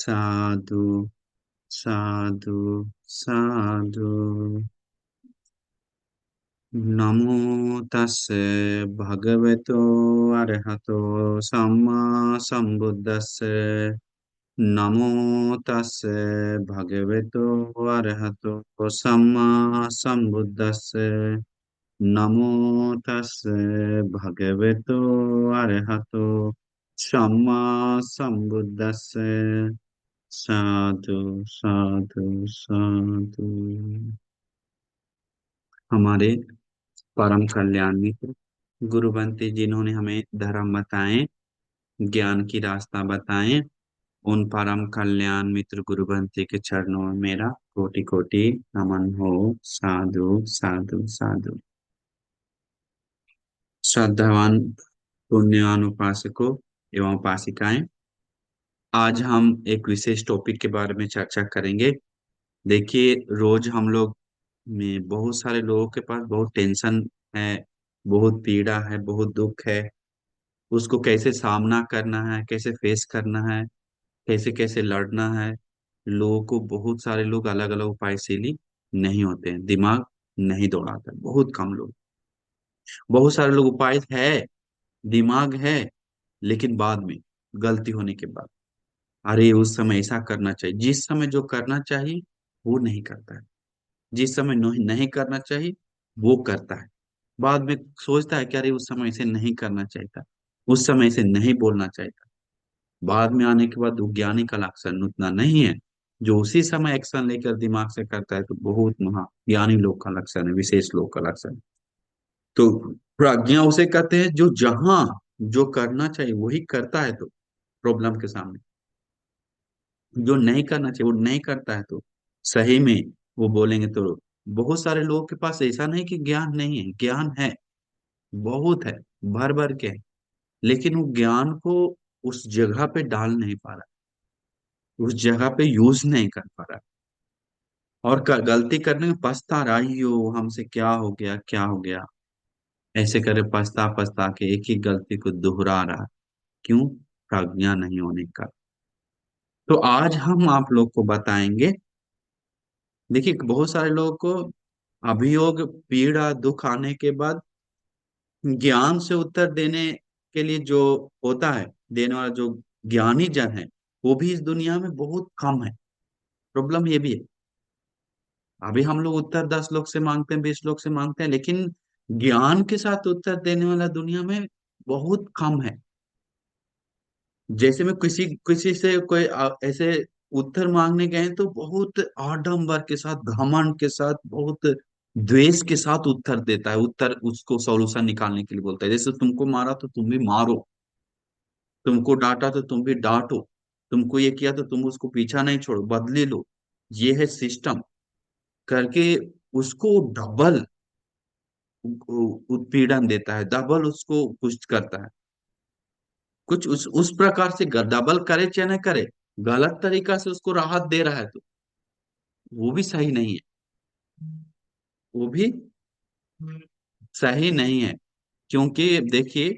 साधु साधु साधु। नमो तस्से भगवतो अरहतो सम्मा सम्बुद्दस्से। नमो तस्से भगवतो अरहतो सम्मा सम्बुद्दस्से। नमो तस्से भगवतो अरहतो सम्मा सम्बुद्दस्से। साधु साधु साधु। हमारे परम कल्याण मित्र गुरु बनते जिन्होंने हमें धर्म बताए, ज्ञान की रास्ता बताए, उन परम कल्याण मित्र गुरु बनते के चरणों में मेरा कोटि कोटि नमन हो। साधु साधु साधु। श्रद्धावान पुण्यवान उपासकों एवं उपासिकाएं, आज हम एक विशेष टॉपिक के बारे में चर्चा करेंगे। देखिए, रोज हम लोग में बहुत सारे लोगों के पास बहुत टेंशन है, बहुत पीड़ा है, बहुत दुख है। उसको कैसे सामना करना है, कैसे फेस करना है, कैसे कैसे लड़ना है। लोगों को बहुत सारे लोग अलग अलग उपायशीली नहीं होते हैं, दिमाग नहीं दौड़ाता, बहुत कम लोग। बहुत सारे लोग उपाय है, दिमाग है, लेकिन बाद में गलती होने के बाद अरे उस समय ऐसा करना चाहिए, जिस समय जो करना चाहिए वो नहीं करता है, जिस समय नहीं नहीं करना चाहिए वो करता है। बाद में सोचता है कि अरे उस समय इसे नहीं करना चाहिए था, उस समय इसे नहीं बोलना चाहिए था। बाद में आने के बाद ज्ञानी का लक्षण उतना नहीं है। जो उसी समय एक्शन लेकर दिमाग से करता है तो बहुत महा ज्ञानी लोग का लक्षण है, विशेष लोग का लक्षण है। तो प्रज्ञा उसे कहते हैं जो जहां जो करना चाहिए वही करता है, तो प्रॉब्लम के सामने जो नहीं करना चाहिए वो नहीं करता है, तो सही में वो बोलेंगे तो बहुत सारे लोगों के पास ऐसा नहीं कि ज्ञान नहीं है, ज्ञान है, बहुत है, भर भर के है, लेकिन वो ज्ञान को उस जगह पे डाल नहीं पा रहा, उस जगह पे यूज नहीं कर पा रहा, और गलती करने में पछता रहा ही हो, हमसे क्या हो गया क्या हो गया, ऐसे करे पछता पछता के एक ही गलती को दोहरा रहा। क्यों? प्रज्ञा नहीं होने का। तो आज हम आप लोग को बताएंगे। देखिए, बहुत सारे लोगों को अभियोग पीड़ा दुख आने के बाद ज्ञान से उत्तर देने के लिए जो होता है, देने वाला जो ज्ञानी जन है, वो भी इस दुनिया में बहुत कम है। प्रॉब्लम ये भी है, अभी हम लोग उत्तर 10 लोग से मांगते हैं, 20 लोग से मांगते हैं, लेकिन ज्ञान के साथ उत्तर देने वाला दुनिया में बहुत कम है। जैसे में किसी किसी से कोई ऐसे उत्तर मांगने गए तो बहुत आडंबर के साथ, घमंड के साथ, बहुत द्वेष के साथ उत्तर देता है, उत्तर उसको सॉल्यूशन निकालने के लिए बोलता है। जैसे तुमको मारा तो तुम भी मारो, तुमको डांटा तो तुम भी डांटो, तुमको ये किया तो तुम उसको पीछा नहीं छोड़ो, बदले लो। ये है सिस्टम करके उसको डबल उत्पीड़न देता है, डबल उसको कुछ करता है। कुछ उस प्रकार से डबल करे चाहे न करे, गलत तरीका से उसको राहत दे रहा है तो वो भी सही नहीं है, वो भी सही नहीं है। क्योंकि देखिए,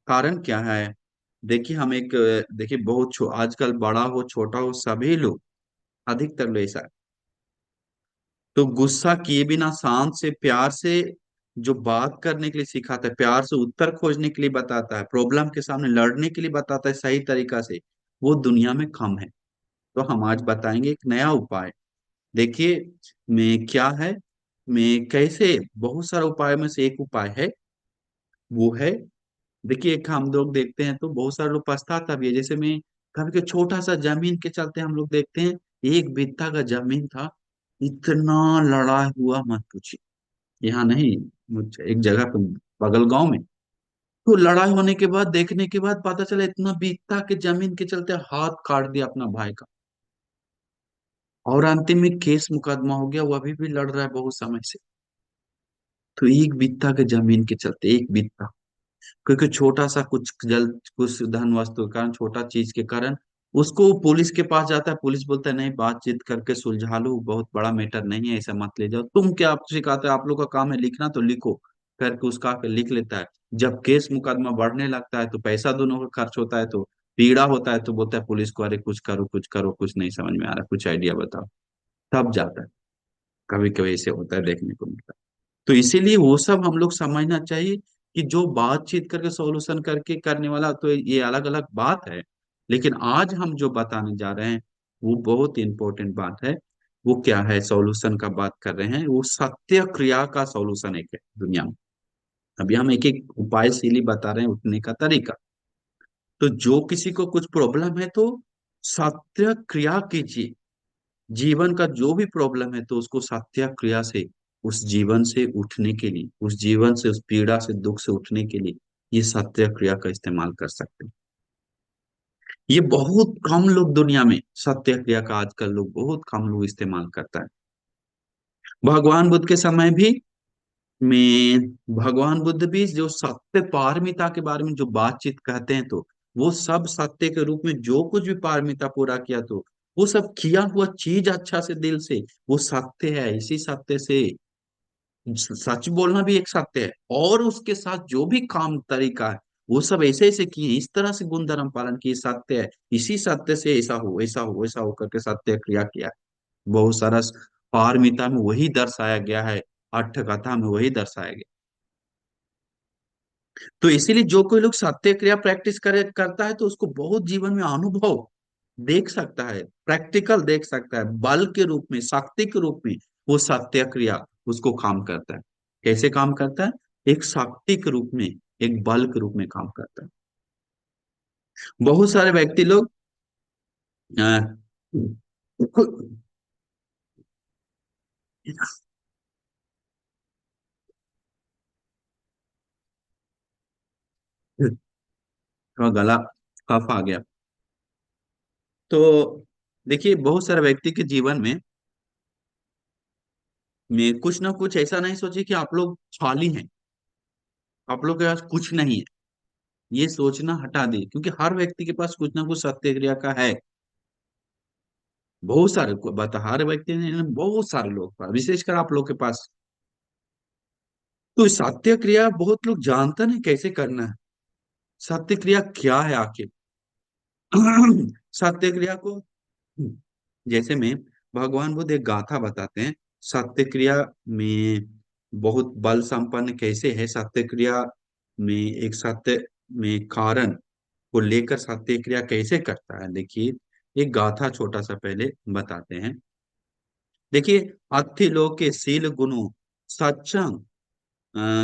कारण क्या है। देखिए हम एक देखिए बहुत आजकल बड़ा हो छोटा हो सभी लोग, अधिकतर लोग ऐसा है, तो गुस्सा किए बिना शांत से प्यार से जो बात करने के लिए सिखाता है, प्यार से उत्तर खोजने के लिए बताता है, प्रॉब्लम के सामने लड़ने के लिए बताता है सही तरीका से, वो दुनिया में कम है। तो हम आज बताएंगे एक नया उपाय। देखिए मैं क्या है, मैं कैसे, बहुत सारे उपाय में से एक उपाय है, वो है। देखिए एक हम लोग देखते हैं तो बहुत सारे लोग पछताता भी है। जैसे मैं कभी के छोटा सा जमीन के चलते हम लोग देखते हैं, एक बित्ता का जमीन था, इतना लड़ा हुआ मत पूछिए। यहाँ नहीं, एक जगह पे बगल गांव में, तो लड़ाई होने के बाद देखने के बाद पता चला इतना बित्ता के जमीन के चलते हाथ काट दिया अपना भाई का, और अंतिम में केस मुकदमा हो गया, वो अभी भी लड़ रहा है बहुत समय से। तो एक बित्ता के जमीन के चलते, एक बित्ता, क्योंकि छोटा सा कुछ जल कुछ धन वस्तु के कारण, छोटा चीज के कारण उसको पुलिस के पास जाता है, पुलिस बोलता है नहीं बातचीत करके सुलझा लो, बहुत बड़ा मैटर नहीं है, ऐसा मत ले जाओ। तुम क्या आप सिखाते हो, आप लोग का काम है लिखना तो लिखो, करके उसका के लिख लेता है। जब केस मुकदमा बढ़ने लगता है तो पैसा दोनों का खर्च होता है, तो पीड़ा होता है तो बोलता है पुलिस को, अरे कुछ करो कुछ करो, कुछ नहीं समझ में आ रहा, कुछ आइडिया बताओ, तब जाता है। कभी कभी ऐसे होता है, देखने को मिलता है। तो इसीलिए वो सब हम लोग समझना चाहिए कि जो बातचीत करके सॉल्यूशन करके करने वाला तो ये अलग अलग बात है, लेकिन आज हम जो बताने जा रहे हैं वो बहुत इंपॉर्टेंट बात है। वो क्या है, सॉल्यूशन का बात कर रहे हैं, वो सत्य क्रिया का सॉल्यूशन एक है दुनिया में। अभी हम एक एक उपायशीली बता रहे हैं उठने का तरीका। तो जो किसी को कुछ प्रॉब्लम है तो सत्य क्रिया कीजिए। जीवन का जो भी प्रॉब्लम है तो उसको सत्य क्रिया से, उस जीवन से उठने के लिए, उस जीवन से, उस पीड़ा से, दुख से उठने के लिए ये सत्य क्रिया का इस्तेमाल कर सकते हैं। ये बहुत कम लोग दुनिया में सत्य क्रिया का आजकल लोग बहुत कम लोग इस्तेमाल करता है। भगवान बुद्ध के समय भी में भगवान बुद्ध भी जो सत्य पारमिता के बारे में जो बातचीत कहते हैं तो वो सब सत्य के रूप में जो कुछ भी पारमिता पूरा किया तो वो सब किया हुआ चीज अच्छा से दिल से वो सत्य है। इसी सत्य से सच बोलना भी एक सत्य है, और उसके साथ जो भी काम तरीका है वो सब ऐसे ऐसे किए, इस तरह से गुण धर्म पालन किए, सत्य है। इसी सत्य से ऐसा हो ऐसा हो ऐसा हो करके सत्य क्रिया किया है। बहुत सारा पारमिता में वही दर्शाया गया है, अट्ठ कथा में वही दर्शाया गया। तो इसीलिए जो कोई लोग सत्य क्रिया प्रैक्टिस करे करता है तो उसको बहुत जीवन में अनुभव देख सकता है, प्रैक्टिकल देख सकता है, बल के रूप में, शक्ति के रूप में वो सत्य क्रिया उसको काम करता है। कैसे काम करता है? एक शक्ति के रूप में, एक बल के रूप में काम करता है। बहुत सारे व्यक्ति लोग अ, का गला कफ आ गया। तो देखिए बहुत सारे व्यक्ति के जीवन में कुछ ना कुछ ऐसा नहीं सोचिए कि आप लोग खाली हैं, आप लोग के पास कुछ नहीं है, ये सोचना हटा दी, क्योंकि हर व्यक्ति के पास कुछ ना कुछ सत्य क्रिया का है। बहुत सारे बता, हर व्यक्ति ने बहुत सारे लोग पास, विशेषकर आप लोग के पास। तो सत्य क्रिया बहुत लोग जानते नहीं कैसे करना है। सत्य क्रिया क्या है आखिर? सत्य क्रिया को जैसे में भगवान बुद्ध एक गाथा बताते हैं सत्य क्रिया में, बहुत बल संपन्न कैसे है सत्य क्रिया में, एक सत्य में कारण को लेकर सत्य क्रिया कैसे करता है। देखिए एक गाथा छोटा सा पहले बताते हैं। देखिए, अत्थि लोके शील गुनु सच्चंग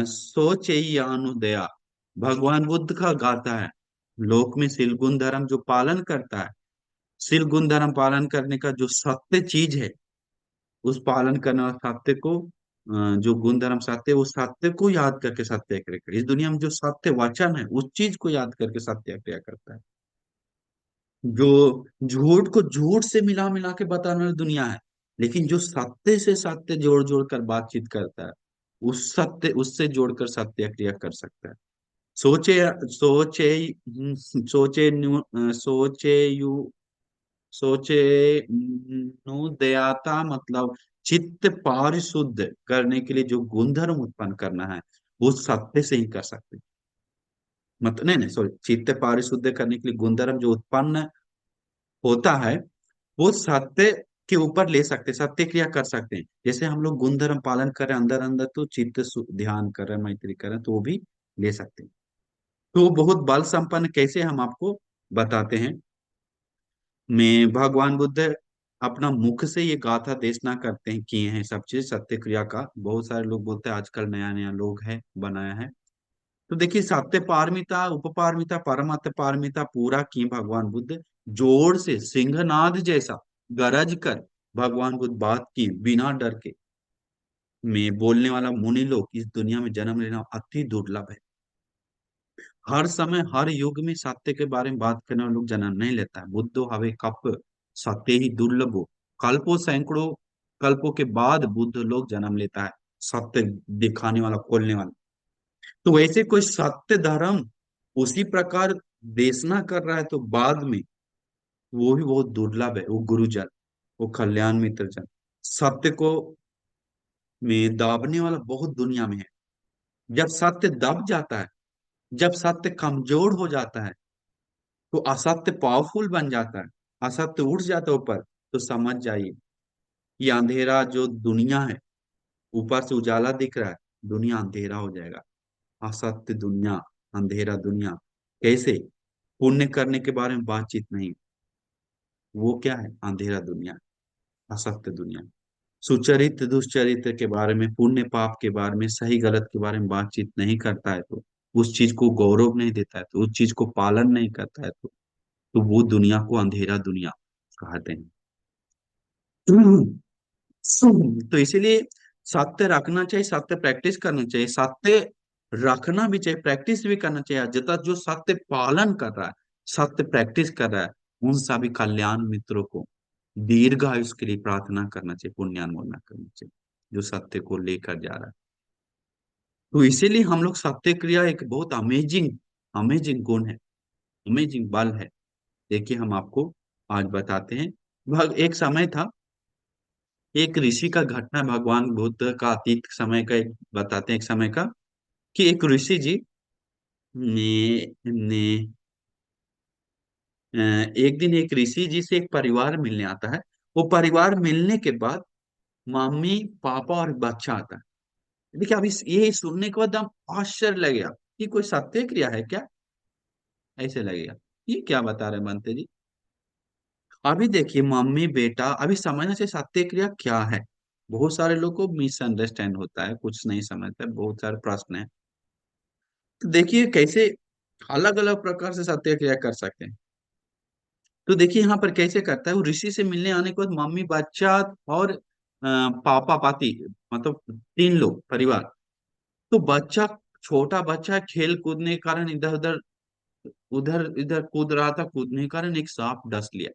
सोचेयानुदया, भगवान बुद्ध का गाथा है। लोक में शील गुण धर्म जो पालन करता है, शील गुण धर्म पालन करने का जो सत्य चीज है, उस पालन करने वाले सत्य को जो गुण धर्म सत्य, उस सत्य को याद करके सत्याग्रह करे। इस दुनिया में जो सत्य वचन है उस चीज को याद करके सत्याग्रह करता है। जो झूठ को झूठ से मिला मिला के बताने वाली दुनिया है, लेकिन जो सत्य से सत्य जोड़ जोड़ कर बातचीत करता है, उस सत्य उससे जोड़कर सत्याग्रह कर सकता है। सोचे सोचे सोचे सोचे यू सोचे नु दयाता, मतलब चित्त पारिशुद्ध करने के लिए जो गुणधर्म उत्पन्न करना है वो सत्य से ही कर सकते हैं। मतलब नहीं नहीं सॉरी, चित्त पारिशुद्ध करने के लिए गुणधर्म जो उत्पन्न होता है वो सत्य के ऊपर ले सकते, सत्य क्रिया कर सकते हैं। जैसे हम लोग गुणधर्म पालन कर रहे हैं अंदर अंदर, तो चित्त ध्यान कर रहे हैं, मैत्री कर रहे हैं, तो वो भी ले सकते हैं। तो वो बहुत बल संपन्न कैसे हम आपको बताते हैं। में भगवान बुद्ध अपना मुख से ये गाथा देशना करते हैं, किए हैं सब चीज सत्य क्रिया का। बहुत सारे लोग बोलते हैं आजकल नया नया लोग है बनाया है। तो देखिए सत्य पारमिता, उपपारमिता, परमत पारमिता पूरा किए भगवान बुद्ध, जोर से सिंहनाद जैसा गरज कर भगवान बुद्ध बात की बिना डर के। में बोलने वाला मुनि लोग इस दुनिया में जन्म लेना अति दुर्लभ है। हर समय हर युग में सत्य के बारे में बात करने वाले लोग जन्म नहीं लेता है। बुद्धो हवे कप सत्य ही दुर्लभ हो, कल्पों सैकड़ों कल्पों के बाद बुद्ध लोग जन्म लेता है, सत्य दिखाने वाला, खोलने वाला। तो वैसे कोई सत्य धर्म उसी प्रकार देशना कर रहा है तो बाद में वो भी बहुत दुर्लभ है। वो गुरुजन, वो कल्याण मित्र जन, सत्य को में दाबने वाला बहुत दुनिया में है। जब सत्य दब जाता है, जब सत्य कमजोर हो जाता है तो असत्य पावरफुल बन जाता है, असत्य उठ जाता है ऊपर। तो समझ जाइए, ये अंधेरा जो दुनिया है, ऊपर से उजाला दिख रहा है, दुनिया अंधेरा हो जाएगा। असत्य दुनिया, अंधेरा दुनिया। कैसे? पुण्य करने के बारे में बातचीत नहीं, वो क्या है? अंधेरा दुनिया, असत्य दुनिया। सुचरित्र दुष्चरित्र के बारे में, पुण्य पाप के बारे में, सही गलत के बारे में बातचीत नहीं करता है, तो उस चीज को गौरव नहीं देता है, तो उस चीज को पालन नहीं करता है, तो वो दुनिया को अंधेरा दुनिया कहते हैं। तो इसीलिए सत्य रखना चाहिए, सत्य प्रैक्टिस करना चाहिए, सत्य रखना भी चाहिए, प्रैक्टिस भी करना चाहिए। जितना जो सत्य पालन कर रहा है, सत्य प्रैक्टिस कर रहा है, उन सभी कल्याण मित्रों को दीर्घ आयुष के लिए प्रार्थना करना चाहिए, पुण्यानुमोदना करना चाहिए, जो सत्य को लेकर जा रहा है। तो इसीलिए हम लोग, सत्य क्रिया एक बहुत अमेजिंग अमेजिंग गुण है, अमेजिंग बल है। देखिए हम आपको आज बताते हैं। एक समय था, एक ऋषि का घटना, भगवान बुद्ध का अतीत समय का एक बताते हैं, एक समय का, कि एक ऋषि जी ने एक दिन एक ऋषि जी से एक परिवार मिलने आता है। वो परिवार मिलने के बाद मम्मी पापा और बच्चा आता है। देखिए अभी ये सुनने के बाद हम आश्चर्य लगेगा कि कोई सत्य क्रिया है क्या, ऐसे लगेगा। ये क्या बता रहे हैं बनते जी? अभी देखिए मम्मी बेटा, अभी समझना चाहिए सत्य क्रिया क्या है। बहुत सारे लोग को मिसअंडरस्टैंड होता है, कुछ नहीं समझते, बहुत सारे प्रश्न है। तो देखिए कैसे अलग अलग प्रकार से सत्य क्रिया कर सकते हैं। तो देखिए यहाँ पर कैसे करता है, वो ऋषि से मिलने आने के बाद मम्मी बच्चा और पापा पाती, मतलब तीन लोग परिवार। तो बच्चा, छोटा बच्चा खेल कूदने के कारण इधर उधर उधर इधर कूद रहा था, कूदने के कारण एक सांप डस लिया।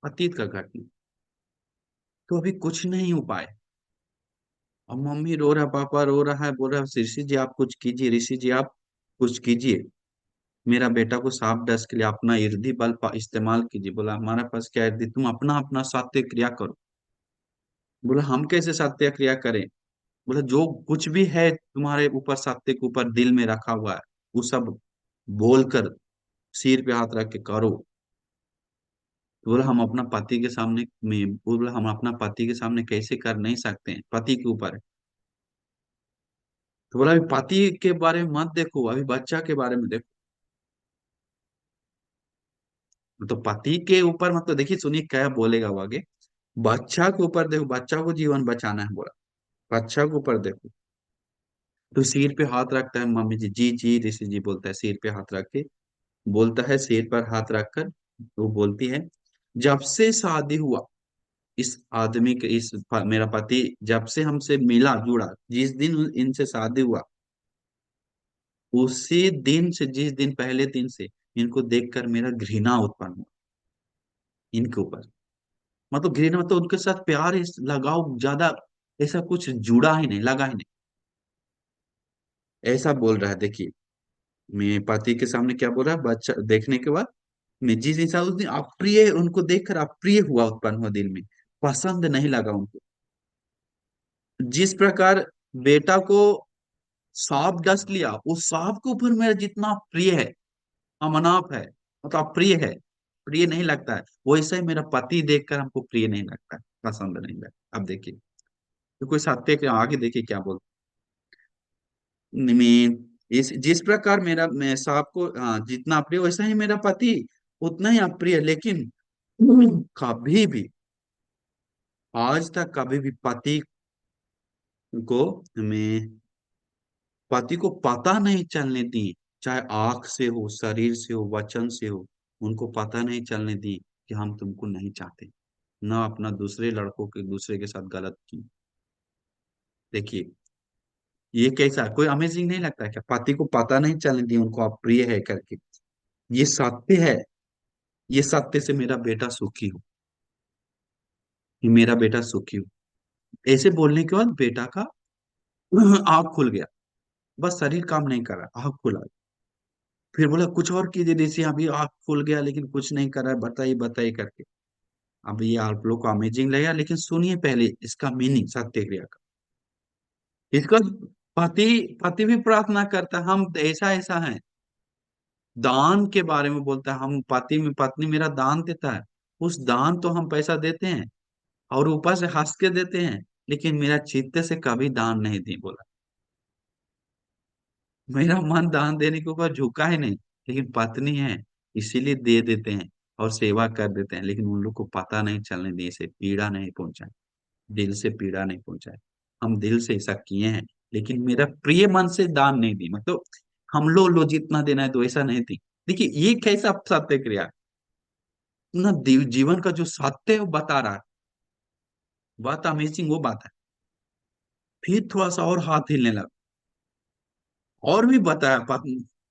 अतीत का घटना। तो अभी कुछ नहीं हो पाए। अब मम्मी रो रहा, पापा रो रहा है, बोल रहा है ऋषि जी आप कुछ कीजिए, ऋषि जी आप कुछ कीजिए, मेरा बेटा को सांप डस के लिए अपना इर्दी बल इस्तेमाल कीजिए। बोला हमारे पास क्या इर्दी, तुम अपना अपना सत्य क्रिया करो। बोला हम कैसे सत्य क्रिया करें? बोला जो कुछ भी है तुम्हारे ऊपर, सत्य के ऊपर दिल में रखा हुआ है, वो सब बोलकर सिर पे हाथ रख के करो। तो बोला हम अपना पति के सामने में, बोला हम अपना पति के सामने कैसे कर नहीं सकते हैं, पति के ऊपर है। तो बोला अभी पति के बारे में मत देखो, अभी बच्चा के बारे में देखो। तो पति के ऊपर मतलब देखिए, सुनिए क्या बोलेगा वो आगे। बच्चा के ऊपर देखो, बच्चा को जीवन बचाना है, बोला बच्चा के ऊपर देखो। तो सिर पे हाथ रखता है मम्मी जी, जी जी ऋषि जी बोलता है, सिर पे हाथ रख के बोलता है, सिर पर हाथ रखकर वो बोलती है, जब से शादी हुआ इस आदमी के, मेरा पति जब से हमसे मिला जुड़ा, जिस दिन इनसे शादी हुआ, उसी दिन से, जिस दिन पहले दिन से इनको देखकर मेरा घृणा उत्पन्न हुआ इनके ऊपर। मतलब घृणा मतलब उनके साथ प्यार, लगाव ज्यादा, ऐसा कुछ जुड़ा ही नहीं, लगा ही नहीं, ऐसा बोल रहा है। देखिए मैं पति के सामने क्या बोल रहा है, बच्चा देखने के बाद मैं जिस इंसान, उस दिन अप्रिय, उनको देखकर अप्रिय हुआ, उत्पन्न हुआ दिल में, पसंद नहीं लगा उनको। जिस प्रकार बेटा को सांप डस लिया, उस सांप के ऊपर मेरा जितना प्रिय है, अमनाप है, मतलब अप्रिय है, प्रिय नहीं लगता है, वैसा ही मेरा पति देखकर हमको प्रिय नहीं लगता है, पसंद नहीं लगता। अब देखिए तो कोई सत्य के आगे देखिए क्या बोल, मैं इस जिस प्रकार मेरा, मैं सांप को हाँ जितना अप्रिय, वैसा ही मेरा पति उतना ही अप्रिय। लेकिन कभी भी, आज तक कभी भी को मैं पति को पता नहीं चलने दी, चाहे आंख से हो, शरीर से हो, वचन से हो, उनको पता नहीं चलने दी कि हम तुमको नहीं चाहते। ना अपना दूसरे लड़कों के, दूसरे के साथ गलत की। देखिए ये कैसा, कोई अमेजिंग नहीं लगता है क्या? पति को पता नहीं चलने दी, उनको अप्रिय है करके। ये सत्य है, ये सत्य से मेरा बेटा सुखी हो, कि मेरा बेटा सुखी हो। ऐसे बोलने के बाद बेटा का आंख खुल गया, बस शरीर काम नहीं कर रहा, आंख खुला। फिर बोला कुछ और कीजिए ऋषि, अभी आंख खुल गया लेकिन कुछ नहीं कर रहा है, बताइए बताइए करके। अब ये आप लोग को अमेजिंग लगेगा, लेकिन सुनिए पहले इसका मीनिंग सत्य क्रिया का। इसका पति पति भी प्रार्थना करता है, हम ऐसा ऐसा है, दान के बारे में बोलता है, हम पति में पत्नी मेरा दान देता है, उस दान तो हम पैसा देते हैं और ऊपर से हंस के देते हैं, लेकिन मेरा चित्त से कभी दान नहीं दी बोला। मेरा मन दान देने के ऊपर झुका ही नहीं, लेकिन पत्नी है इसीलिए दे देते हैं और सेवा कर देते हैं, लेकिन उन लोग को पता नहीं चलने दिए, से पीड़ा नहीं पहुंचाए, दिल से पीड़ा नहीं पहुंचाए। हम दिल से ऐसा किए हैं, लेकिन मेरा प्रिय मन से दान नहीं दी, मतलब हम लोग लो जितना देना है तो ऐसा नहीं दी। देखिए ये कैसा सत्य क्रिया है? ना जीवन का जो सत्य है वो बता रहा है, बात अमेजिंग वो बात है। फिर थोड़ा सा और हाथ हिलने लगा, और भी बताया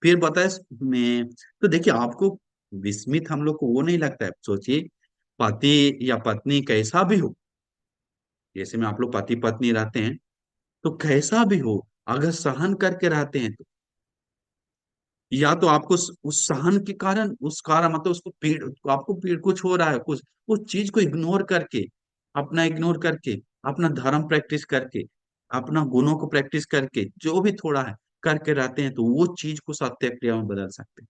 फिर बताया मैं। तो देखिए आपको विस्मित हम लोग को वो नहीं लगता है, सोचिए पति या पत्नी कैसा भी हो, जैसे में आप लोग पति पत्नी रहते हैं, तो कैसा भी हो, अगर सहन करके रहते हैं तो, या तो आपको उस सहन के कारण, उस कारण मतलब उसको पीड़, आपको पीड़ कुछ हो रहा है, कुछ उस चीज को इग्नोर करके, अपना इग्नोर करके, अपना धर्म प्रैक्टिस करके, अपना गुणों को प्रैक्टिस करके, जो भी थोड़ा है करके रहते हैं, तो वो चीज को सत्य क्रिया में बदल सकते हैं।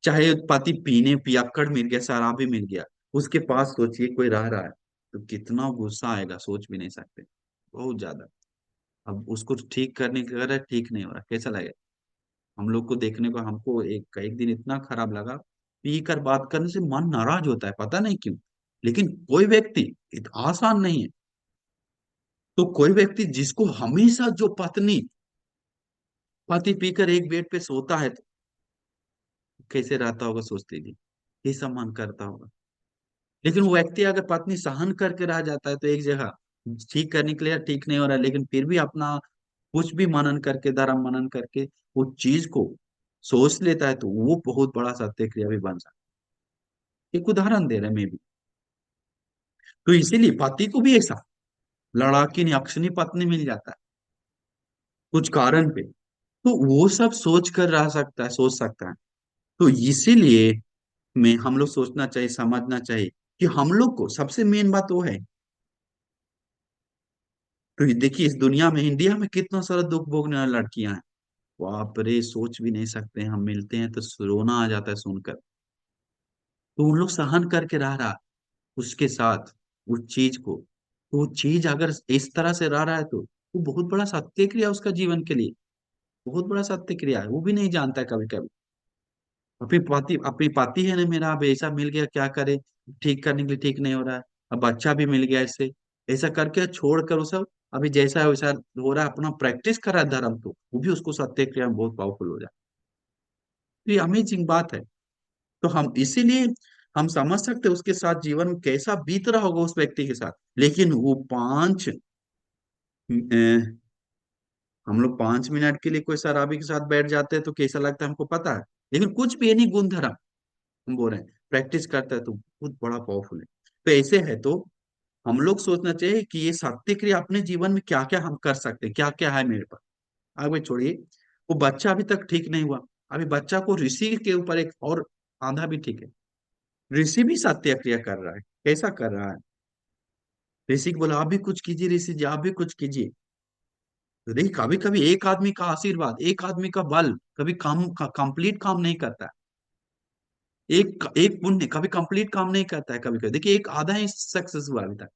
चाहे पति पीने पियक्कड़ मिल गया, शराबी मिल गया, उसके पास सोचिए कोई रह रहा है, तो कितना गुस्सा आएगा सोच भी नहीं सकते, बहुत ज्यादा। अब उसको ठीक करने की अगर ठीक नहीं हो रहा, कैसा लगेगा? हम लोग को देखने को, हमको एक एक दिन इतना खराब लगा, पी कर बात करने से मन नाराज होता है, पता नहीं क्यों। लेकिन कोई व्यक्ति, आसान नहीं है, तो कोई व्यक्ति जिसको हमेशा जो पत्नी, पति पीकर एक बेड पे सोता है, तो कैसे रहता होगा सोच लीजिए, कैसा मन करता होगा। लेकिन वो व्यक्ति अगर पत्नी सहन करके रह जाता है, तो एक जगह ठीक करने के लिए ठीक नहीं हो रहा है, लेकिन फिर भी अपना कुछ भी मनन करके, धर्म मनन करके वो चीज को सोच लेता है, तो वो बहुत बड़ा सत्य क्रिया भी बन सकता है। एक उदाहरण दे रहे हैं मैं भी। तो इसीलिए पति को भी ऐसा लड़ाकी अक्षनी पत्नी मिल जाता है कुछ कारण पे, तो वो सब सोच कर रह सकता है, सोच सकता है। तो इसीलिए में हम लोग सोचना चाहिए, समझना चाहिए कि हम लोग को सबसे मेन बात वो है। तो ये देखिए इस दुनिया में, इंडिया में कितना सारा दुख भोगने वाली लड़कियां हैं, बाप रे सोच भी नहीं सकते हैं, हम मिलते हैं तो रोना आ जाता है सुनकर। तो उन लोग सहन करके रह रहा उसके साथ उस चीज को, तो वो चीज अगर इस तरह से रह रहा है, तो वो बहुत बड़ा सत्य क्रिया उसका जीवन के लिए, बहुत बड़ा सत्य क्रिया है, वो भी नहीं जानता है कभी कभी। अपनी पति है ना मेरा, अब ऐसा मिल गया क्या करे, ठीक करने के लिए ठीक नहीं हो रहा है, अब बच्चा भी मिल गया इससे, ऐसा करके छोड़कर वो सब अभी जैसा है वैसा हो रहा है, अपना प्रैक्टिस कर रहा है धर्म, तो वो भी उसको सत्य क्रिया में बहुत पावरफुल हो जाए। तो ये अमेजिंग बात है। तो हम इसीलिए हम समझ सकते हैं उसके साथ जीवन कैसा बीत रहा होगा उस व्यक्ति के साथ। लेकिन वो हम लोग 5 मिनट के लिए कोई शराबी के साथ बैठ जाते हैं तो कैसा लगता है हमको पता है, लेकिन कुछ भी नहीं गुण धर्म हम बोल रहे हैं प्रैक्टिस करता है, तो बहुत बड़ा पावरफुल है। तो ऐसे है, तो हम लोग सोचना चाहिए कि ये सत्य क्रिया अपने जीवन में क्या क्या हम कर सकते हैं, क्या क्या है मेरे पास। आगे छोड़िए, वो बच्चा अभी तक ठीक नहीं हुआ, अभी बच्चा को ऋषि के ऊपर एक और आंधा भी ठीक है, ऋषि भी सत्य क्रिया कर रहा है, कैसा कर रहा है? ऋषि को बोला आप भी कुछ कीजिए, ऋषि जी आप भी कुछ कीजिए। तो देखिए कभी कभी एक आदमी का आशीर्वाद, एक आदमी का बल कभी काम कंप्लीट काम नहीं करता। एक एक पुण्य कभी कंप्लीट काम नहीं करता है, कभी कभी देखिए एक आधा ही सक्सेस हुआ अभी तक।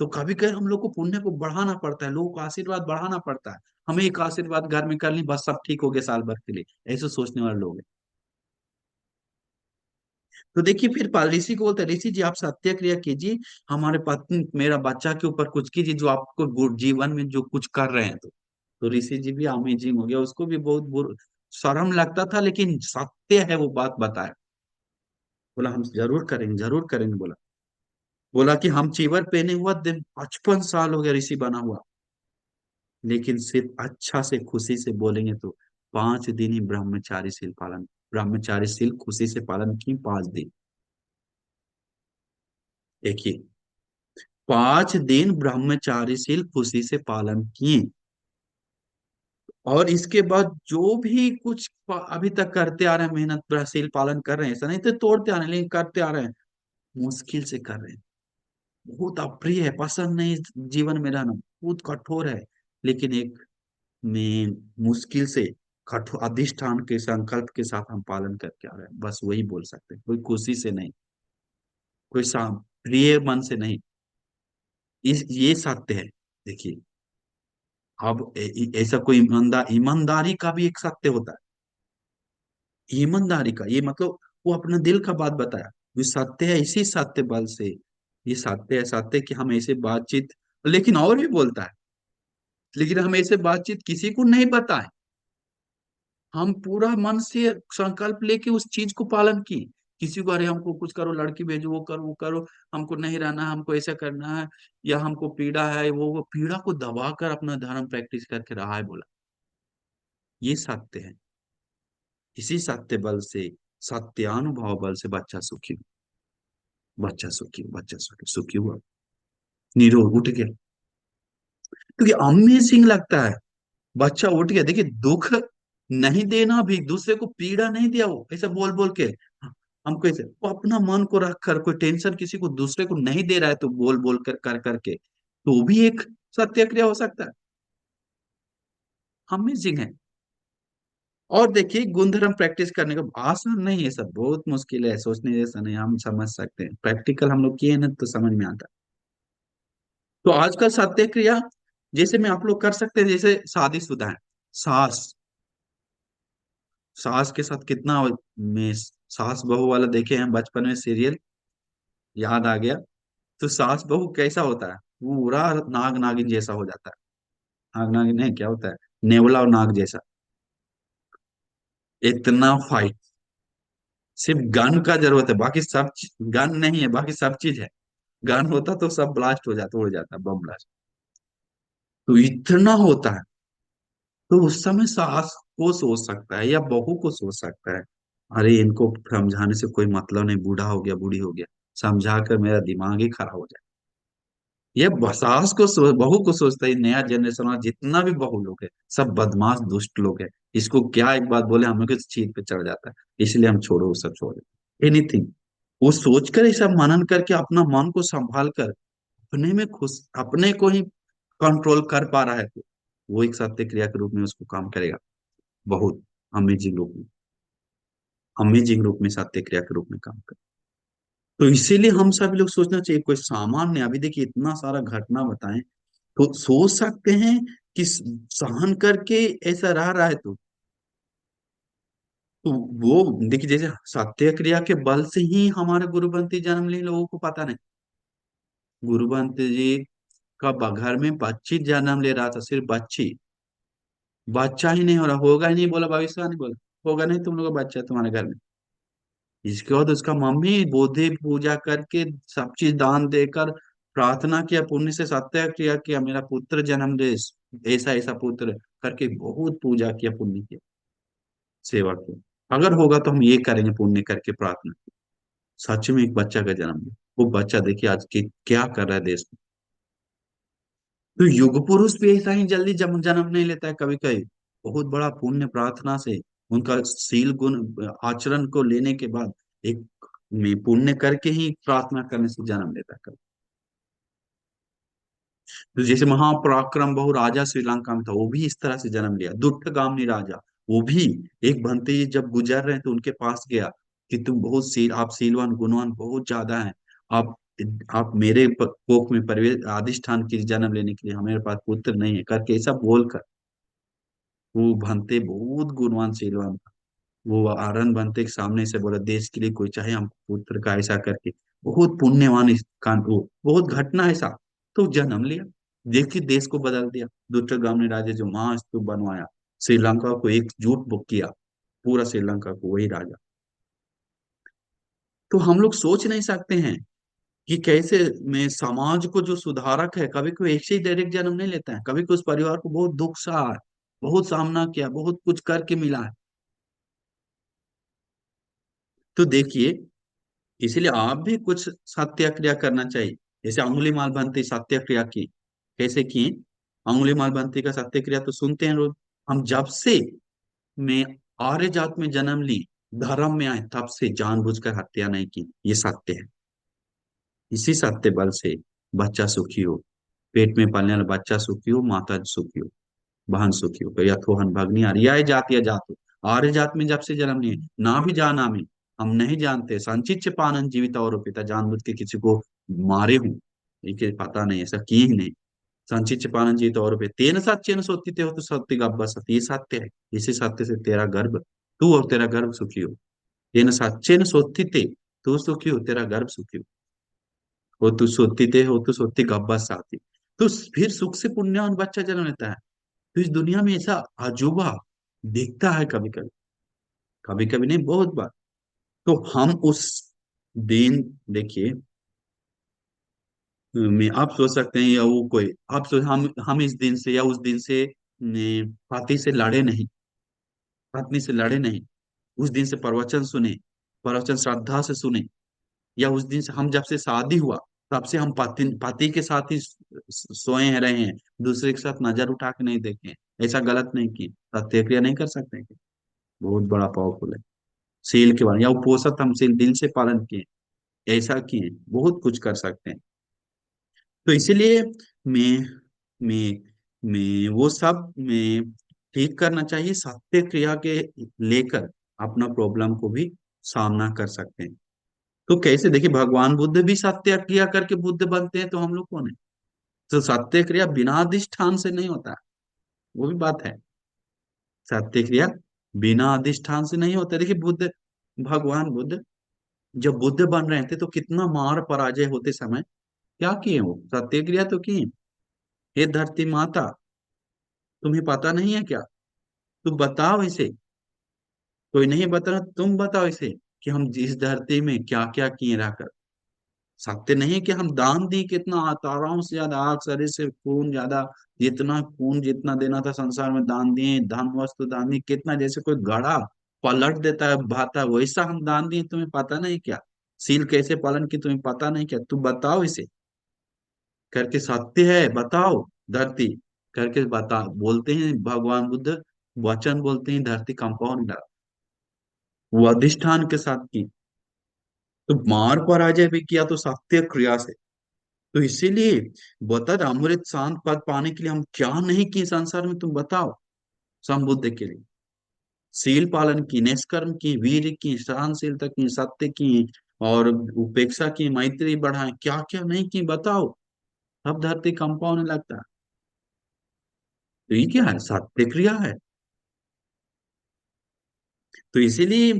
तो कभी कभी हम लोग को पुण्य को बढ़ाना पड़ता है, लोगों को आशीर्वाद बढ़ाना पड़ता है। हमें एक आशीर्वाद घर में कर ली बस सब ठीक हो गया साल भर के लिए, ऐसे सोचने वाले लोग हैं। तो देखिए फिर ऋषि को बोलते हैं, ऋषि जी आप सत्य क्रिया कीजिए, हमारे पत्नी मेरा बच्चा के ऊपर कुछ कीजिए, जो आपको जीवन में जो कुछ कर रहे हैं। तो ऋषि जी भी अमेजिंग हो गया, उसको भी बहुत शर्म लगता था, लेकिन सत्य है वो बात बताया। बोला हम जरूर करेंगे, जरूर करेंगे बोला। बोला कि हम चीवर पहने हुआ दिन 55 साल हो गया ऋषि बना हुआ, लेकिन सिर्फ अच्छा से खुशी से बोलेंगे तो 5 दिन ही ब्रह्मचारी शील पालन, ब्रह्मचारी शील खुशी से पालन की 5 दिन। देखिए 5 दिन ब्रह्मचारी खुशी से पालन किए, और इसके बाद जो भी कुछ अभी तक करते आ रहे हैं, मेहनत ब्रह्मशील पालन कर रहे हैं, ऐसा नहीं तो तोड़ते आ रहे हैं, लेकिन करते आ रहे हैं, मुश्किल से कर रहे हैं। बहुत अप्रिय है, पसंद नहीं जीवन में रहना, बहुत कठोर है, लेकिन एक में मुश्किल से कठोर अधिष्ठान के संकल्प के साथ हम पालन करके आ रहे हैं, बस वही बोल सकते हैं, कोई खुशी से नहीं, कोई प्रिय मन से नहीं। इस ये सत्य है। देखिए, अब ऐसा कोई ईमानदारी का भी एक सत्य होता है। ईमानदारी का ये मतलब वो अपना दिल का बात बताया, ये सत्य है, इसी सत्य बल से ये सत्य है। सत्य कि हम ऐसे बातचीत, लेकिन और भी बोलता है, लेकिन हम ऐसे बातचीत किसी को नहीं बताएं। हम पूरा मन से संकल्प लेके उस चीज को पालन किए। किसी को, अरे हमको कुछ करो, लड़की भेजो, वो करो वो करो, हमको नहीं रहना, हमको ऐसा करना है, या हमको पीड़ा है, वो पीड़ा को दबाकर अपना धर्म प्रैक्टिस करके रहा है, बोला। ये सत्य है। इसी सत्य बल से, सत्यानुभाव बल से बच्चा सुखी, बच्चा सुखी, बच्चा सुखी, सुखी हुआ, निरोग उठ गया। क्योंकि अमेजिंग लगता है, बच्चा उठ गया। देखिए, दुख नहीं देना भी, दूसरे को पीड़ा नहीं दिया, वो ऐसा बोल बोल के, हमको ऐसे वो अपना मन को रख कर, कोई टेंशन किसी को दूसरे को नहीं दे रहा है, तो बोल बोल कर कर करके, तो भी एक सत्य क्रिया हो सकता है। अमेजिंग है। और देखिए, गुणधर्म प्रैक्टिस करने का आसान नहीं है, सब बहुत मुश्किल है, सोचने जैसा नहीं, हम समझ सकते हैं, प्रैक्टिकल हम लोग किए ना तो समझ में आता है। तो आजकल सत्य क्रिया जैसे में आप लोग कर सकते हैं, जैसे शादीशुदा है, सास, सास के साथ कितना में सास बहू वाला देखे हैं बचपन में सीरियल, याद आ गया। तो सास बहू कैसा होता है, पूरा नाग नागिन जैसा हो जाता है। नाग नागिन नहीं, क्या होता है, नेवला और नाग जैसा। इतना फाइट, सिर्फ गन का जरूरत है, बाकी सब गन नहीं है, बाकी सब चीज है। गन होता तो सब ब्लास्ट हो जाता, उड़ जाता, बम ब्लास्ट। तो इतना होता है। तो उस समय सास को सोच सकता है या बहू को सोच सकता है, अरे इनको समझाने से कोई मतलब नहीं, बूढ़ा हो गया, बूढ़ी हो गया, समझा कर मेरा दिमाग ही खराब हो जाए। ये सास को बहू को सोचता है, नया जनरेशन वाला जितना भी बहू लोग है, सब बदमाश दुष्ट लोग है। इसको क्या एक बात बोले, हमें कुछ चीज पे चढ़ जाता है, इसलिए हम छोड़ो, वो सब छोड़ो, एनीथिंग। वो सोचकर, ऐसा मनन करके, अपना मन को संभाल कर, अपने में खुश, अपने को ही कंट्रोल कर पा रहा है, तो वो एक सत्य क्रिया के रूप में उसको काम करेगा, बहुत अमेजिंग रूप में, अमेजिंग रूप में सत्य क्रिया के रूप में काम करेगा। तो इसीलिए हम सभी लोग सोचना चाहिए, कोई सामान्य, अभी देखिए इतना सारा घटना बताएं, तो सोच सकते हैं कि सहन करके ऐसा रह रहा है, तो वो देखिए, जैसे सत्य क्रिया के बल से ही हमारे गुरुबंती जन्म लिए, लोगों को पता नहीं। गुरुबंत जी का घर में बच्ची जन्म ले रहा था, सिर्फ बच्ची, बच्चा ही नहीं हो रहा, होगा ही नहीं बोला, भविष्य नहीं बोला, होगा नहीं तुम लोग का बच्चा तुम्हारे घर में। इसके बाद उसका मम्मी बोधि पूजा करके, सब चीज दान देकर प्रार्थना किया, पुण्य से सत्य किया, मेरा पुत्र जन्म दे, ऐसा ऐसा पुत्र करके बहुत पूजा किया, पुण्य किया, सेवा किया। अगर होगा तो हम ये करेंगे, पुण्य करके प्रार्थना। सच में एक बच्चा का जन्म दिया, वो बच्चा देखिए आज के क्या कर रहा है देश में। तो युग पुरुष भी ऐसा ही जल्दी जन्म नहीं लेता है, कभी कभी बहुत बड़ा पुण्य प्रार्थना से, उनका शील गुण आचरण को लेने के बाद, एक में पुण्य करके ही प्रार्थना करने से जन्म लेता है कभी। तो जैसे महापराक्रम बहु राजा श्रीलंका में था, वो भी इस तरह से जन्म लिया, दुष्टगामी राजा। वो भी एक भंते जी जब गुजर रहे तो उनके पास गया कि तुम बहुत आप शीलवान गुणवान बहुत ज्यादा हैं, आप आप मेरे कोख में प्रवेश अधिष्ठान की जन्म लेने के लिए, हमारे पास पुत्र नहीं है, करके ऐसा बोलकर, वो भंते बहुत गुणवान शीलवान था, वो आरन भंते के सामने से बोला, देश के लिए कोई चाहे हम पुत्र का, ऐसा करके बहुत पुण्यवान इस कांड, वो बहुत घटना ऐसा, तो जन्म लिया, देखिए देश को बदल दिया। दुष्टगामी राजा जो महास्तूप बनवाया, श्रीलंका को एकजुट बुक किया, पूरा श्रीलंका को, वही राजा। तो हम लोग सोच नहीं सकते हैं कि कैसे में समाज को जो सुधारक है, कभी कोई ऐसे ही डायरेक्ट जन्म नहीं लेता है, कभी कोई उस परिवार को बहुत दुख सहा है, बहुत सामना किया, बहुत कुछ करके मिला है। तो देखिए, इसीलिए आप भी कुछ सत्याक्रिया करना चाहिए। जैसे अंगुली माल बनती सत्याक्रिया की, कैसे की, अंगुली माल बनती का सत्याक्रिया तो सुनते हैं रोज। हम जब से मैं आर्य जात में जन्म ली, धर्म में आए, तब से जानबूझकर हत्या नहीं की, ये सत्य है। इसी सत्य बल से बच्चा सुखी हो, पेट में पलने वाला बच्चा सुखी हो, माता सुखी हो। बहन सुखी हो यथोहन भगनी आर्य जाति या जातु। आर्य जात में जब से जन्म नहीं है ना भी जाना हम नहीं जानते संचित पानन जीवित और पिता जानबूझ के किसी को मारे हूं ये पता नहीं ऐसा किए ही नहीं। संचित पानन जीवित और पे तेन सत्यन सोती हो तो सत्य गब्बर सत्य ये सत्य है। इसी सत्य से तेरा गर्भ तू और तेरा गर्भ सुखी हो। तेन सच्चेन सोती तू सुखी हो तेरा गर्भ सुखी हो तू सोती हो तू सोती गब्बर साथी। तो फिर सुख से पुण्यवान बच्चा जन्म लेता है। तो इस दुनिया में ऐसा अजूबा दिखता है कभी कभी नहीं बहुत बार। तो हम उस दिन देखिए में आप सोच सकते हैं या वो कोई आप सोच हम इस दिन से या उस दिन से पति से लड़े नहीं पत्नी से लड़े नहीं। उस दिन से प्रवचन सुने प्रवचन श्रद्धा से सुने। या उस दिन से हम जब से शादी हुआ तब से हम पति पति के साथ ही सोए हैं रहे हैं। दूसरे के साथ नजर उठा के नहीं देखे हैं। ऐसा गलत नहीं किए सत्य नहीं कर सकते हैं। बहुत बड़ा पावरफुल है। सील के बारे या उपोषित हम सील दिल से पालन किए ऐसा किए बहुत कुछ कर सकते हैं। तो इसीलिए मैं मैं वो सब मैं ठीक करना चाहिए सत्य क्रिया के लेकर अपना प्रॉब्लम को भी सामना कर सकते हैं। तो कैसे देखिए भगवान बुद्ध भी सत्य क्रिया करके बुद्ध बनते हैं तो हम लोग कौन है। तो सत्य क्रिया बिना अधिष्ठान से नहीं होता। वो भी बात है। सत्य क्रिया बिना अधिष्ठान से नहीं होता। देखिए बुद्ध भगवान बुद्ध जब बुद्ध बन रहे थे तो कितना मार पराजय होते समय क्या किए वो सत्य क्रिया तो की। हे धरती माता तुम्हें पता नहीं है क्या। तुम बताओ इसे। कोई नहीं बता रहा तुम बताओ इसे कि हम इस धरती में क्या क्या किए रहकर। सत्य नहीं कि हम दान दी कितना ताराओं से ज्यादा आग शरीर से खून ज्यादा जितना खून जितना देना था संसार में दान दिए धन वस्तु दान दिए कितना जैसे कोई घड़ा पलट देता है भाता है वैसा हम दान दिए तुम्हें पता नहीं क्या। सील कैसे पालन की तुम्हें पता नहीं क्या तू बताओ इसे करके सत्य है बताओ धरती करके बता बोलते हैं भगवान बुद्ध वचन बोलते हैं धरती कंपाउंड वो अधिष्ठान के साथ की। तो मार पराजय भी किया तो सत्य क्रिया से। तो इसीलिए बता अमृत शांत पद पाने के लिए हम क्या नहीं किए संसार में तुम बताओ। संबुद्ध के लिए शील पालन की निष्कर्म की वीर की सहनशीलता की सत्य की और उपेक्षा की मैत्री बढ़ाए क्या क्या नहीं की बताओ। अब धरती कंप होने लगता है। तो ये क्या है सत्य क्रिया है। तो इसीलिए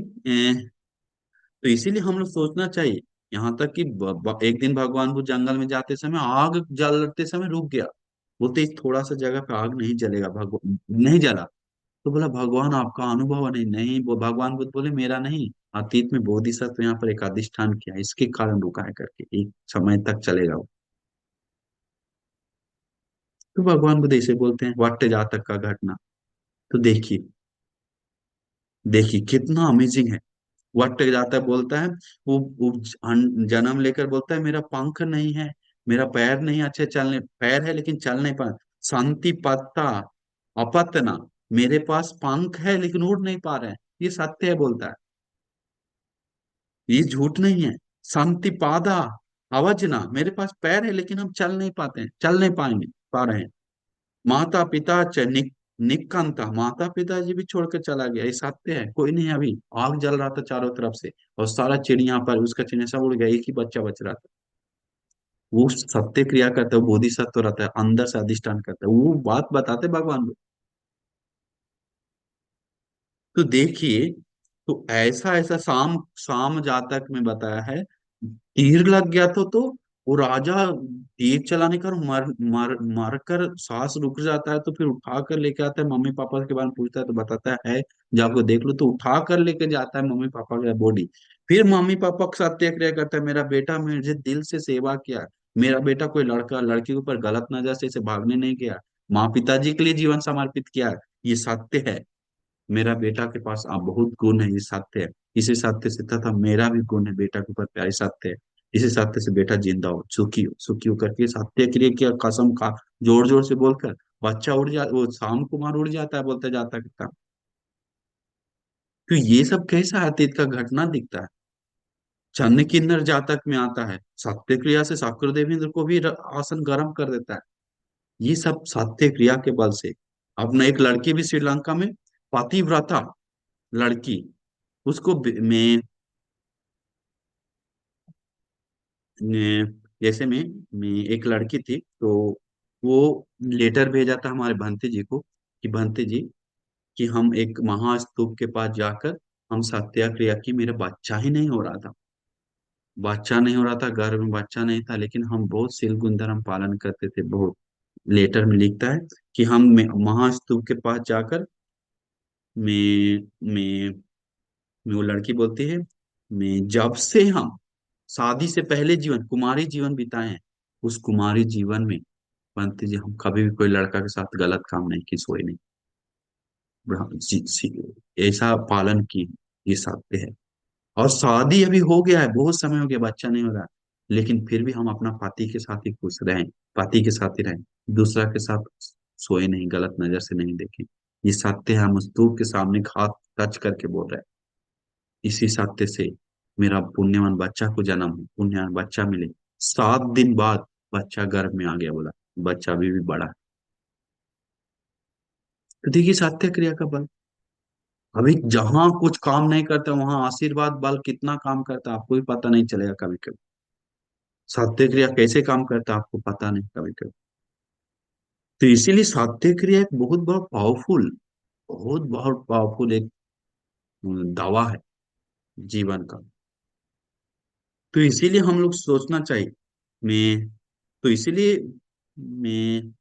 तो इसीलिए हम लोग सोचना चाहिए। यहाँ तक कि एक दिन भगवान बुद्ध जंगल में जाते समय आग जलते समय रुक गया। बोलते इस थोड़ा सा जगह पे आग नहीं जलेगा भगवान नहीं जला। तो बोला भगवान आपका अनुभव नहीं नहीं वो भगवान बुद्ध बोले मेरा नहीं अतीत में बोधिसत्व यहाँ पर एक अधिष्ठान किया इसके कारण रुका है करके एक समय तक चलेगा वो। तो भगवान बुद्ध ऐसे बोलते हैं वट जातक का घटना। तो देखिए देखिए कितना अमेजिंग है। वट जाता बोलता है वो जन्म लेकर बोलता है मेरा पंख नहीं है मेरा पैर नहीं अच्छे चलने पैर है लेकिन चल नहीं पा। शांति पत्ता अपतना मेरे पास पंख है लेकिन उड़ नहीं पा रहे हैं। ये सत्य है बोलता है ये झूठ नहीं है। शांति पादा अवजना मेरे पास पैर है लेकिन हम चल नहीं पाते हैं चल नहीं पाएंगे पा रहे हैं। माता पिता च निकांता माता पिताजी भी छोड़कर चला गया ये सत्य है कोई नहीं अभी आग जल रहा था चारों तरफ से और सारा चिड़िया पर उसका चिड़िया सब उड़ गया एक ही बच्चा बच रहा था। वो सत्य क्रिया करता है वो बोधिसत्व रहता है अंदर से अधिष्ठान करता है वो बात बताते भगवान। तो देखिए तो ऐसा ऐसा शाम शाम जातक में बताया है। तीर लग गया तो वो राजा तीर चलाने का मर मर मर कर सांस रुक जाता है तो फिर उठा कर लेके आता है मम्मी पापा के बारे में पूछता है तो बताता है जाकर देख लो तो उठा कर लेके जाता है मम्मी पापा का बॉडी। फिर मम्मी पापा के साथ क्रिया करता है मेरा बेटा मुझे दिल से सेवा किया। मेरा बेटा कोई लड़का लड़की के ऊपर गलत नजर से इसे भागने नहीं गया माँ पिताजी के लिए जीवन समर्पित किया। ये सत्य है। मेरा बेटा के पास आप बहुत गुण है ये सत्य है। इसी सत्य से तथा मेरा भी गुण है बेटा के ऊपर प्यारे सत्य है। इसी सत्य से बेटा जिंदा हो सुखी हो करके सत्य के लिए क्या कसम खा जोर जोर से बोलकर बच्चा उड़ जा वो शाम कुमार उड़ जाता है बोलता जाता करता। तो ये सब कैसा अतीत का घटना दिखता है। चन्न किन्नर जातक में आता है सत्य क्रिया से शक्रदेवेंद्र को भी आसन गर्म कर देता है। ये सब सत्य क्रिया के बल से अपना एक लड़की भी श्रीलंका में, पतिव्रता लड़की, उसको जैसे में एक लड़की थी, तो वो लेटर भेजा था हमारे भंते जी को कि भंते जी, कि हम एक महास्तूप के पास जाकर हम सत्याग्रह की, मेरा बच्चा ही नहीं हो रहा था, बच्चा नहीं हो रहा था, गर्भ में बच्चा नहीं था, लेकिन हम बहुत सील गुंदर हम पालन करते थे बहुत। लेटर में लिखता है कि हम महास्तूप के पास जाकर, मैं मैं वो लड़की बोलती है, मैं जब से हम शादी से पहले जीवन, कुमारी जीवन बिताए हैं, उस कुमारी जीवन में बनती जी हम कभी भी कोई लड़का के साथ गलत काम नहीं की, सोए नहीं, ऐसा पालन की, ये सत्य है। और शादी अभी हो गया है, बहुत समय हो गया, बच्चा नहीं हो रहा, लेकिन फिर भी हम अपना पति के साथ ही खुश रहें, पति के साथ ही रहें, दूसरा के साथ सोए नहीं, गलत नजर से नहीं देखें। ये सत्य है, हम स्तूप के सामने हाथ टच करके बोल रहे हैं। इसी सत्य से मेरा पुण्यवान बच्चा को जन्म हो, पुण्यवान बच्चा मिले, 7 दिन बाद बच्चा गर्भ में आ गया, बोला बच्चा अभी भी बड़ा है। तो देखिए सत्य क्रिया का बल, अभी जहां कुछ काम नहीं करता वहां आशीर्वाद बल कितना काम करता है आपको भी पता नहीं चलेगा कभी कभी। सत्य क्रिया कैसे काम करता है आपको पता नहीं कभी कभी। तो इसीलिए सत्य क्रिया एक बहुत बड़ा पावरफुल, बहुत बहुत पावरफुल एक दवा है जीवन का। तो इसीलिए हम लोग सोचना चाहिए, मैं तो इसीलिए मैं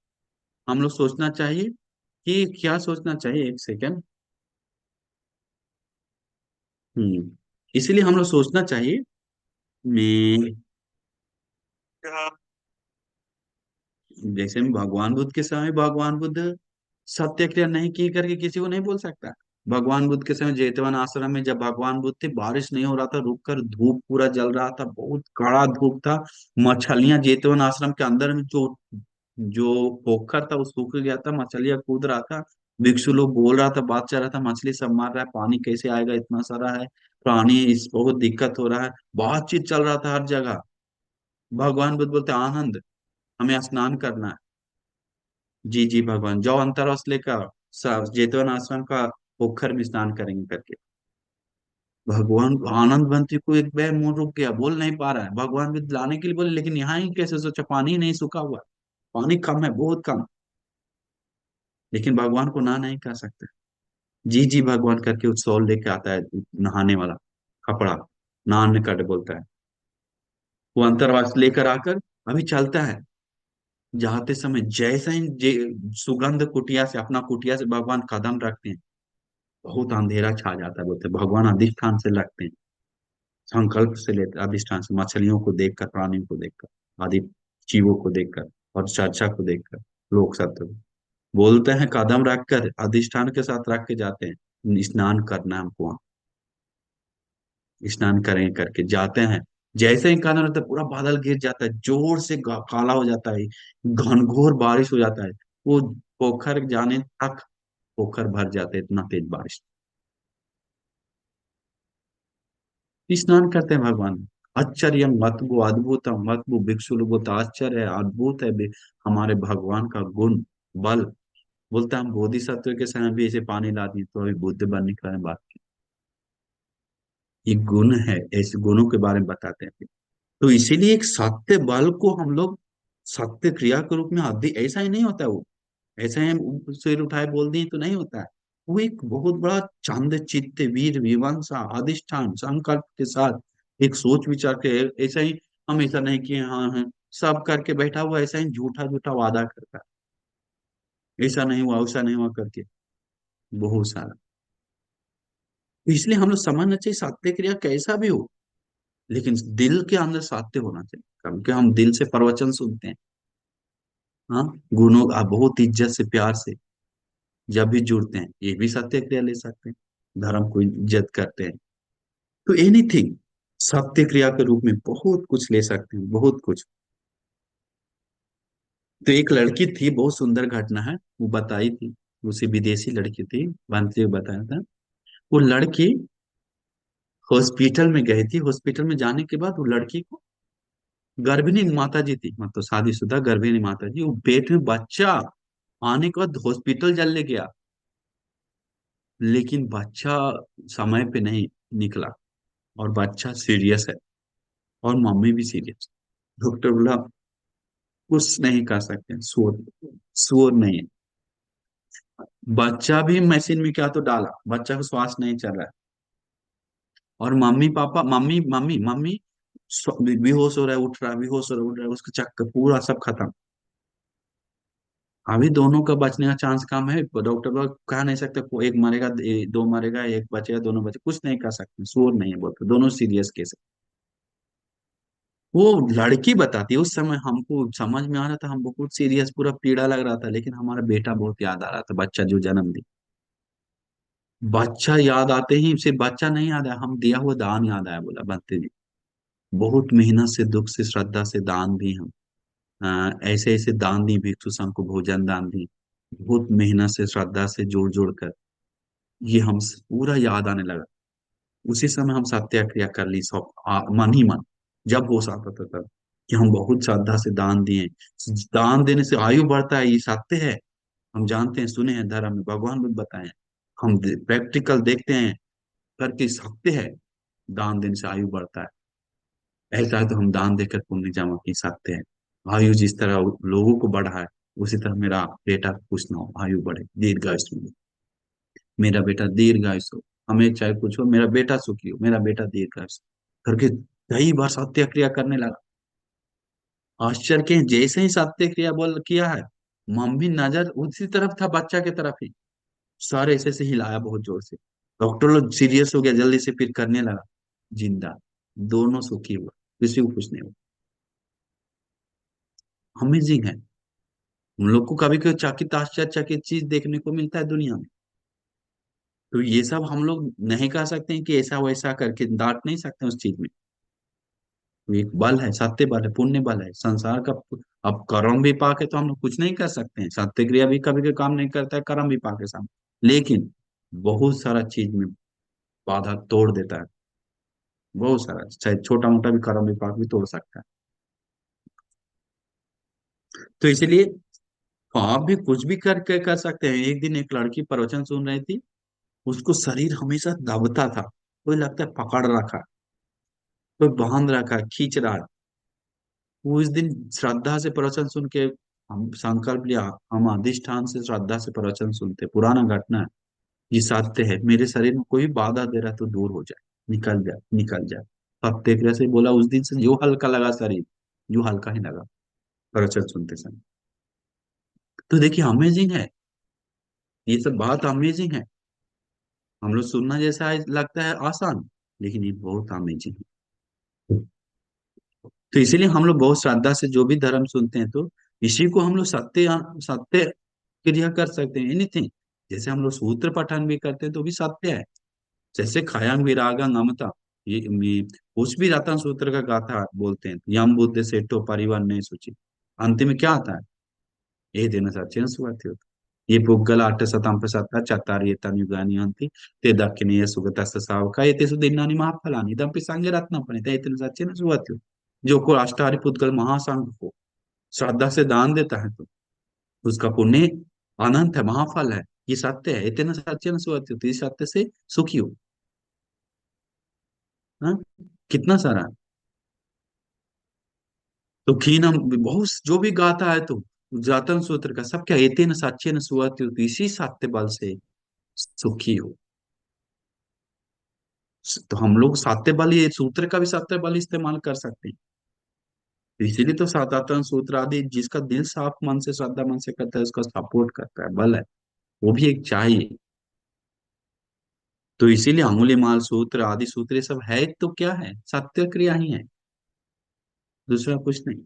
हम लोग सोचना चाहिए कि क्या सोचना चाहिए, एक सेकेंड। इसीलिए हम लोग सोचना चाहिए, मैं जैसे में भगवान बुद्ध के समय भगवान बुद्ध सत्य क्रिया नहीं की करके किसी को नहीं बोल सकता। भगवान बुद्ध के समय जेतवन आश्रम में जब भगवान बुद्ध थे, बारिश नहीं हो रहा था, रुक कर धूप पूरा जल रहा था, बहुत कड़ा धूप था, मछलियां जेतवन आश्रम के अंदर में जो जो पोखर था वो सूख गया था, मछलियां कूद रहा था, भिक्षु लोग बोल रहा था, बात चल रहा था, मछली सब मार रहा है, पानी कैसे आएगा, इतना सारा है प्राणी, इस बहुत दिक्कत हो रहा है, बातचीत चल रहा था हर जगह। भगवान बुद्ध बोलते आनंद, हमें स्नान करना है। जी जी भगवान, जाओ अंतरवश लेकर जेतवन आश्रम का पोखर में स्नान करेंगे करके। भगवान आनंद बंटी को एक बार मुंह रुक गया, बोल नहीं पा रहा है, भगवान भी लाने के लिए बोले, लेकिन यहाँ ही कैसे, सोचा पानी ही नहीं सूखा हुआ, पानी कम है, बहुत कम, लेकिन भगवान को ना नहीं कर सकते। जी जी भगवान करके उस शॉल लेके आता है, नहाने वाला कपड़ा, नहाने का बोलता है, वो अंतरवास लेकर आकर अभी चलता है, जाते समय जैसे ही सुगंध कुटिया से, अपना कुटिया से भगवान कदम रखते हैं, बहुत अंधेरा छा जाता है, बोलते हैं, भगवान अधिष्ठान से लगते हैं, संकल्प से लेते अधिष्ठान से, मछलियों को देखकर, प्राणियों को देखकर, आदि जीवों को देखकर और चर्चा को देखकर, लोक सत्य को बोलते हैं, कदम रखकर अधिष्ठान के साथ रख के जाते हैं, स्नान करना है हमको वहाँ, स्नान करें करके जाते हैं। जैसे ही कदम रहता है पूरा बादल गिर जाता है, जोर से काला हो जाता है, घनघोर बारिश हो जाता है, वो पोखर जाने तक पोखर भर जाते हैं, इतना तेज बारिश। स्नान करते हैं भगवान, आश्चर्य मतबु अद्भुतम मतबु भिक्षु लोगों तो आश्चर्य है, अद्भुत है हमारे भगवान का गुण, बल। बोलता हम बोधिसत्व के समय भी ऐसे पानी ला दिए तो अभी बुद्ध बनने के बारे में बात की, ये गुण है, ऐसे गुणों के बारे में बताते हैं। तो इसीलिए एक सत्य बल को हम लोग सत्य क्रिया के रूप में ऐसा ही नहीं होता है वो, ऐसा ही हम सिर उठाए बोल दिए तो नहीं होता है। वो एक बहुत बड़ा चंद चित्त वीर विवंसा अधिष्ठान संकल्प के साथ एक सोच विचार के, ऐसा ही हम ऐसा नहीं किए हाँ हाँ सब करके बैठा हुआ, ऐसा ही झूठा झूठा वादा करता है, ऐसा नहीं हुआ वैसा नहीं हुआ करके, बहुत सारा। तो इसलिए हम लोग समझना चाहिए सत्य क्रिया कैसा भी हो, लेकिन दिल के अंदर सत्य होना चाहिए, क्योंकि हम दिल से प्रवचन सुनते हैं। हाँ, गुणों बहुत इज्जत से प्यार से जब भी जुड़ते हैं, ये भी सत्य क्रिया ले सकते हैं, धर्म को इज्जत करते हैं, तो एनीथिंग सत्य क्रिया के रूप में बहुत कुछ ले सकते हैं, बहुत कुछ। तो एक लड़की थी, बहुत सुंदर घटना है, वो बताई थी, उसे विदेशी लड़की थी, बनते हुए बताया था। वो लड़की हॉस्पिटल में गई थी, हॉस्पिटल में जाने के बाद वो लड़की को गर्भिणी माता जी थी, मतलब शादीशुदा गर्भिणी माता जी, वो पेट में बच्चा, आने के बाद हॉस्पिटल जल्दी गया, लेकिन बच्चा समय पे नहीं निकला, और बच्चा सीरियस है, और मम्मी भी सीरियस। डॉक्टर बोला कुछ नहीं कर सकते, शोर शोर नहीं है। बच्चा भी मशीन में क्या तो डाला, बच्चा को श्वास नहीं चल रहा है, और mummy papa, mummy mummy mummy बेहोश हो रहा है, उठ रहा है, बेहोश हो रहा है, उठ रहा है, उसका चक्कर पूरा सब खत्म। अभी दोनों का बचने का चांस कम है, डॉक्टर लोग कह नहीं सकते कोई एक मरेगा, दो मरेगा, एक बचेगा, दोनों बचे, कुछ नहीं कर सकते, शोर नहीं है बोलते, दोनों सीरियस केस है। वो लड़की बताती है, उस समय हमको समझ में आ रहा था, हम बहुत सीरियस, पूरा पीड़ा लग रहा था, लेकिन हमारा बेटा बहुत याद आ रहा था, बच्चा जो जन्म दिया। बच्चा याद आते ही सिर्फ बच्चा नहीं याद आया, हम दिया हुआ दान याद आया, बोला बनते जी। बहुत मेहनत से, दुख से, श्रद्धा से दान दी हम। ऐसे ऐसे दान दी, भिक्षु संघ को भोजन दान दी, बहुत मेहनत से, श्रद्धा से, जोड़ जोड़ कर ये हम पूरा याद आने लगा। उसी समय हम सत्याग्रह कर ली, सब मन ही मन, जब होश आता था तब, कि हम बहुत श्रद्धा से दान दिए। दान देने से आयु बढ़ता है, ये सत्य है, हम जानते हैं, सुने हैं, धर्म में भगवान भी बताए हैं, हम प्रैक्टिकल देखते हैं, करके सत्य है, दान देने से आयु बढ़ता है। ऐसा है तो हम दान देकर पुण्य जमा की सकते हैं। आयु जिस तरह लोगों को बढ़ा है, उसी तरह मेरा बेटा को कुछ ना हो, आयु बढ़े, दीर्घायुष्मान हो। मेरा बेटा दीर्घायुष हो, हमें चाहे कुछ हो, मेरा बेटा सुखी हो, मेरा बेटा दीर्घायुष हो। करके कई बार सत्य क्रिया करने लगा। आश्चर्य के जैसे ही सत्य क्रिया बोल किया है, मम्मी नजर उसी तरफ था, बच्चा की तरफ ही, सर ऐसे से हिलाया बहुत जोर से। डॉक्टर लोग सीरियस हो गया, जल्दी से फिर करने लगा। जिंदा, दोनों सुखी हुआ, किसी को कुछ नहीं हुआ। अमेजिंग है। हम लोग को कभी कभी चकित आश्चर्यचकित चीज देखने को मिलता है दुनिया में। तो ये सब हम लोग नहीं कह सकते हैं कि ऐसा वैसा करके डांट नहीं सकते उस चीज में। तो एक बल है, सत्य बल है, पुण्य बल है, संसार का। अब कर्म भी पाके तो हम लोग कुछ नहीं कर सकते हैं, सत्य क्रिया भी कभी कभी काम नहीं करता है, कर्म भी पाके सामने, लेकिन बहुत सारा चीज में बाधा तोड़ देता है। बहुत सारा, चाहे छोटा मोटा भी कर्म विपाक भी तोड़ सकता है। तो इसलिए आप भी कुछ भी करके कर सकते हैं। एक दिन एक लड़की प्रवचन सुन रही थी, उसको शरीर हमेशा दबता था, कोई लगता है पकड़ रखा, कोई बांध रखा, खींच रहा है। वो इस दिन श्रद्धा से प्रवचन सुन के हम संकल्प लिया, हम अधिष्ठान से श्रद्धा से प्रवचन सुनते, पुराना घटना है, ये सत्य है, मेरे शरीर में कोई बाधा दे रहा है तो दूर हो जाए, निकल जाए, निकल जाए। सत्य से बोला, उस दिन से जो हल्का लगा शरीर, जो हल्का ही लगा प्रवचन सुनते समय। तो देखिए अमेजिंग है, ये सब बात अमेजिंग है। हम लोग सुनना जैसा लगता है आसान, लेकिन ये बहुत अमेजिंग है। तो इसीलिए हम लोग बहुत श्रद्धा से जो भी धर्म सुनते हैं, तो इसी को हम लोग सत्य सत्य क्रिया कर सकते हैं, एनीथिंग। जैसे हम लोग सूत्र पठन भी करते हैं तो भी सत्य है। जैसे खयां विरागा नमता, उस भी रतन सूत्र का गाथा बोलते हैं, यम बुद्ध सेठो परिवार ने सूची, अंतिम में क्या आता है, ये दिन सचिन सुवर्थि होता। ये पुग्गल अट्ठ शतम प्रसत्ता चत्तारि एतानि युगानि हन्ति ते दक्षिणीय सुगतस्ස ଶାवका एतेषु दिन्नानि महाफलानि इदमपि संगे रत्न प्रणीता एतेन सच्चेन सुवत्यु। जो को अष्टारि पुद्गल महासंघ को श्रद्धा से दान देता है, तो उसका पुण्य अनंत है, महाफल है। ये सत्य है, इतने सत्य न सुवत्यु, तो इस सत्य से सुखी हो। हाँ? कितना सारा है। तो खीनम बहुत जो भी गाता है, तो जातन सूत्र का सब क्या, एतेन सच्चेन सुवत्यु, तो इसी सत्य बल से सुखी हो। तो हम लोग सात्य बल, ये सूत्र का भी सात्य बल इस्तेमाल कर सकते हैं। तो इसीलिए तो सातातन सूत्र आदि, जिसका दिल साफ मन से, श्रद्धा मन से करता है, उसका सपोर्ट करता है, बल है, वो भी एक चाहिए। तो इसीलिए अंगुली माल सूत्र आदि सूत्र ये सब है तो क्या है, सत्य क्रिया ही है, दूसरा कुछ नहीं।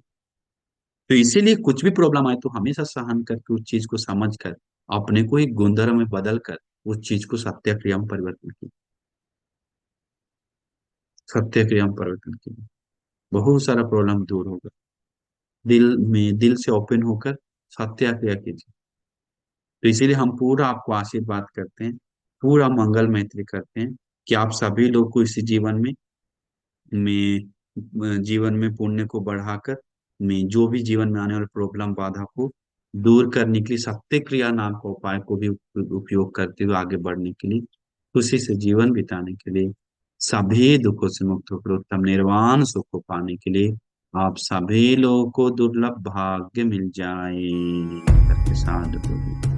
तो इसीलिए कुछ भी प्रॉब्लम आए तो हमेशा सहन करके, उस चीज को समझ कर, अपने को एक गुणधर्म में बदल कर, उस चीज को सत्य क्रिया में परिवर्तन की, सत्य क्रिया में परिवर्तन की, बहुत सारा प्रॉब्लम दूर होगा। दिल से ओपन होकर सत्या क्रिया कीजिए। तो इसीलिए हम पूरा आपको आशीर्वाद करते हैं, पूरा मंगल मैत्री करते हैं, कि आप सभी लोग को इसी जीवन में पुण्य को बढ़ाकर, में जो भी जीवन में आने वाले प्रॉब्लम बाधा को दूर करने के लिए, सत्य क्रिया नाम का उपाय को भी उपयोग करते हुए आगे बढ़ने के लिए, खुशी से जीवन बिताने के लिए, सभी दुखों से मुक्त होकर उत्तम निर्वाण सुख को पाने के लिए आप सभी लोगों को दुर्लभ भाग्य मिल जाए करके साधु